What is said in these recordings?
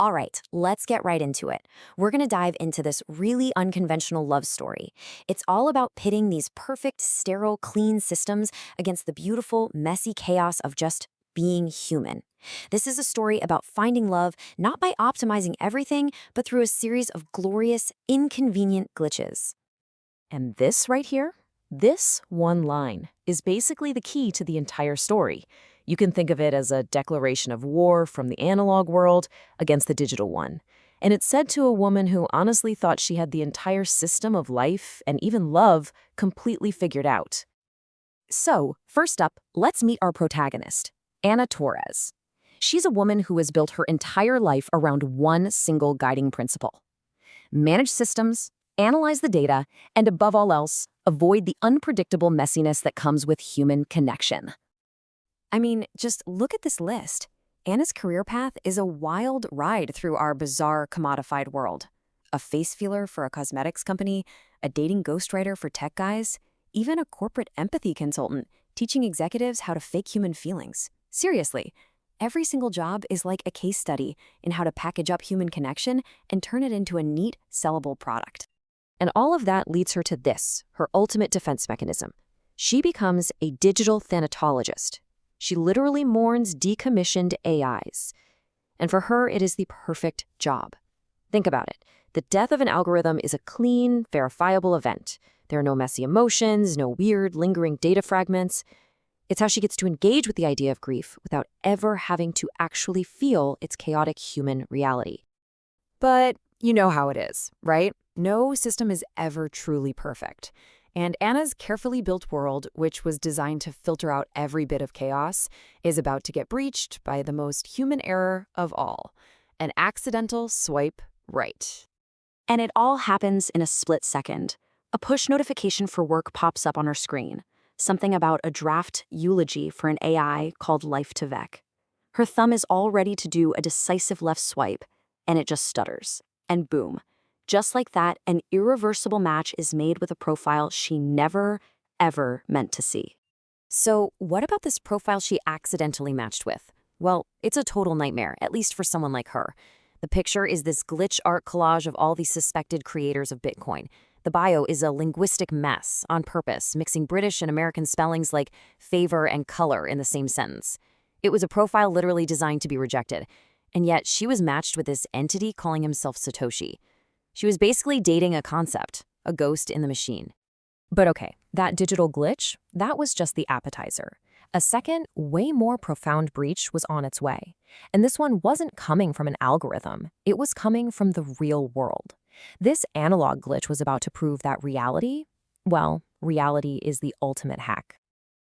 All right, let's get right into it. We're going to dive into this really unconventional love story. It's all about pitting these perfect, sterile, clean systems against the beautiful, messy chaos of just being human. This is a story about finding love not by optimizing everything, but through a series of glorious, inconvenient glitches. And this right here, this one line, is basically the key to the entire story. You can think of it as a declaration of war from the analog world against the digital one. And it's said to a woman who honestly thought she had the entire system of life and even love completely figured out. So, first up, let's meet our protagonist, Anna Torres. She's a woman who has built her entire life around one single guiding principle: manage systems, analyze the data, and above all else, avoid the unpredictable messiness that comes with human connection. I mean, just look at this list. Anna's career path is a wild ride through our bizarre, commodified world. A face feeler for a cosmetics company, a dating ghostwriter for tech guys, even a corporate empathy consultant teaching executives how to fake human feelings. Seriously, every single job is like a case study in how to package up human connection and turn it into a neat, sellable product. And all of that leads her to this, her ultimate defense mechanism. She becomes a digital thanatologist. She literally mourns decommissioned AIs. And for her, it is the perfect job. Think about it. The death of an algorithm is a clean, verifiable event. There are no messy emotions, no weird, lingering data fragments. It's how she gets to engage with the idea of grief without ever having to actually feel its chaotic human reality. But you know how it is, right? No system is ever truly perfect. And Anna's carefully built world, which was designed to filter out every bit of chaos, is about to get breached by the most human error of all: an accidental swipe right. And it all happens in a split second. A push notification for work pops up on her screen. Something about a draft eulogy for an AI called Life to Vec. Her thumb is all ready to do a decisive left swipe, and it just stutters. And boom. Just like that, an irreversible match is made with a profile she never, ever meant to see. So what about this profile she accidentally matched with? Well, it's a total nightmare, at least for someone like her. The picture is this glitch art collage of all the suspected creators of Bitcoin. The bio is a linguistic mess on purpose, mixing British and American spellings like favor and color in the same sentence. It was a profile literally designed to be rejected. And yet she was matched with this entity calling himself Satoshi. She was basically dating a concept, a ghost in the machine. But okay, that digital glitch, that was just the appetizer. A second, way more profound breach was on its way. And this one wasn't coming from an algorithm. It was coming from the real world. This analog glitch was about to prove that reality, well, reality is the ultimate hack.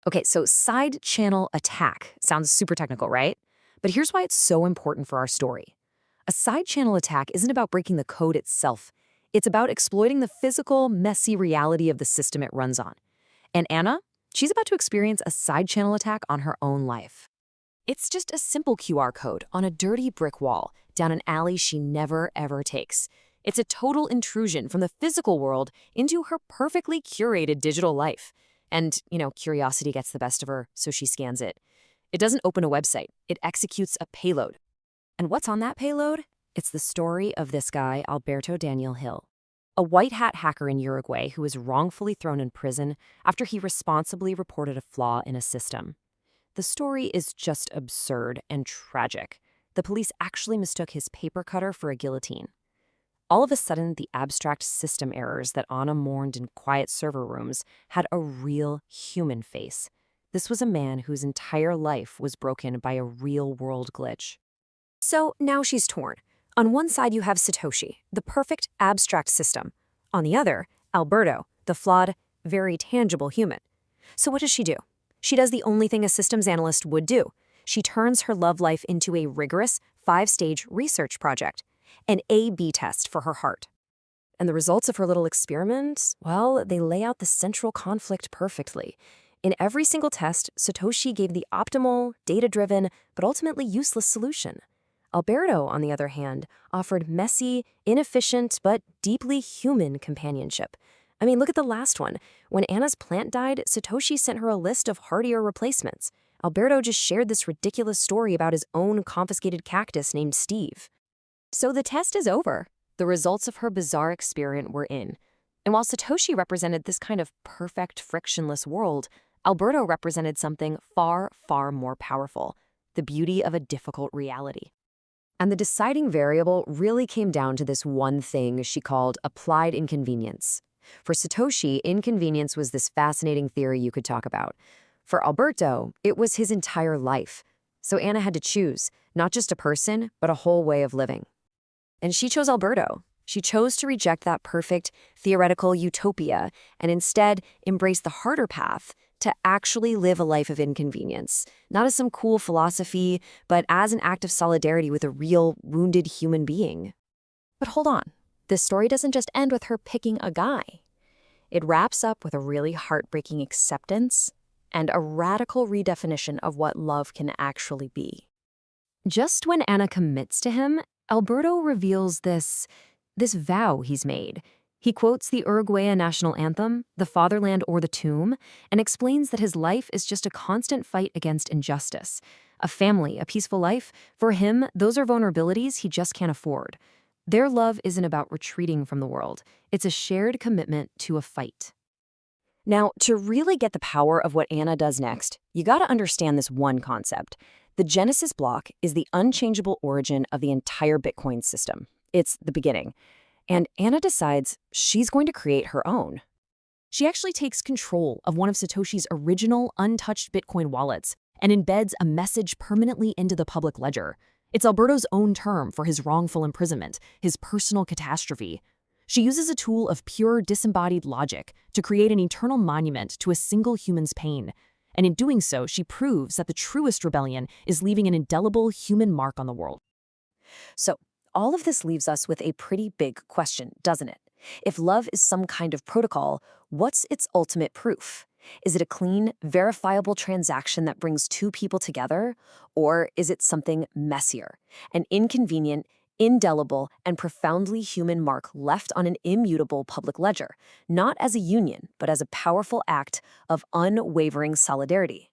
Okay, so side channel attack sounds super technical, right? But here's why it's so important for our story. A side channel attack isn't about breaking the code itself. It's about exploiting the physical, messy reality of the system it runs on. And Anna, she's about to experience a side channel attack on her own life. It's just a simple QR code on a dirty brick wall down an alley she never, ever takes. It's a total intrusion from the physical world into her perfectly curated digital life. And, curiosity gets the best of her, so she scans it. It doesn't open a website. It executes a payload. And what's on that payload? It's the story of this guy, Alberto Daniel Hill, a white hat hacker in Uruguay who was wrongfully thrown in prison after he responsibly reported a flaw in a system. The story is just absurd and tragic. The police actually mistook his paper cutter for a guillotine. All of a sudden, the abstract system errors that Anna mourned in quiet server rooms had a real human face. This was a man whose entire life was broken by a real-world glitch. So now she's torn. On one side, you have Satoshi, the perfect abstract system. On the other, Alberto, the flawed, very tangible human. So what does she do? She does the only thing a systems analyst would do. She turns her love life into a rigorous, 5-stage research project, an A/B test for her heart. And the results of her little experiment, well, they lay out the central conflict perfectly. In every single test, Satoshi gave the optimal, data-driven, but ultimately useless solution. Alberto, on the other hand, offered messy, inefficient, but deeply human companionship. I mean, look at the last one. When Anna's plant died, Satoshi sent her a list of hardier replacements. Alberto just shared this ridiculous story about his own confiscated cactus named Steve. So the test is over. The results of her bizarre experiment were in. And while Satoshi represented this kind of perfect, frictionless world, Alberto represented something far, far more powerful, the beauty of a difficult reality. And the deciding variable really came down to this one thing she called applied inconvenience. For Satoshi, inconvenience was this fascinating theory you could talk about. For Alberto, it was his entire life. So Anna had to choose, not just a person, but a whole way of living. And she chose Alberto. She chose to reject that perfect, theoretical utopia and instead embrace the harder path to actually live a life of inconvenience, not as some cool philosophy, but as an act of solidarity with a real, wounded human being. But hold on. This story doesn't just end with her picking a guy. It wraps up with a really heartbreaking acceptance and a radical redefinition of what love can actually be. Just when Anna commits to him, Alberto reveals this vow he's made. He quotes the Uruguayan national anthem, the fatherland or the tomb, and explains that his life is just a constant fight against injustice. A family, a peaceful life, for him, those are vulnerabilities he just can't afford. Their love isn't about retreating from the world. It's a shared commitment to a fight. Now, to really get the power of what Anna does next, you gotta understand this one concept. The Genesis block is the unchangeable origin of the entire Bitcoin system. It's the beginning. And Anna decides she's going to create her own. She actually takes control of one of Satoshi's original untouched Bitcoin wallets and embeds a message permanently into the public ledger. It's Alberto's own term for his wrongful imprisonment, his personal catastrophe. She uses a tool of pure disembodied logic to create an eternal monument to a single human's pain. And in doing so, she proves that the truest rebellion is leaving an indelible human mark on the world. So, all of this leaves us with a pretty big question, doesn't it? If love is some kind of protocol, what's its ultimate proof? Is it a clean, verifiable transaction that brings two people together? Or is it something messier, an inconvenient, indelible, and profoundly human mark left on an immutable public ledger, not as a union, but as a powerful act of unwavering solidarity?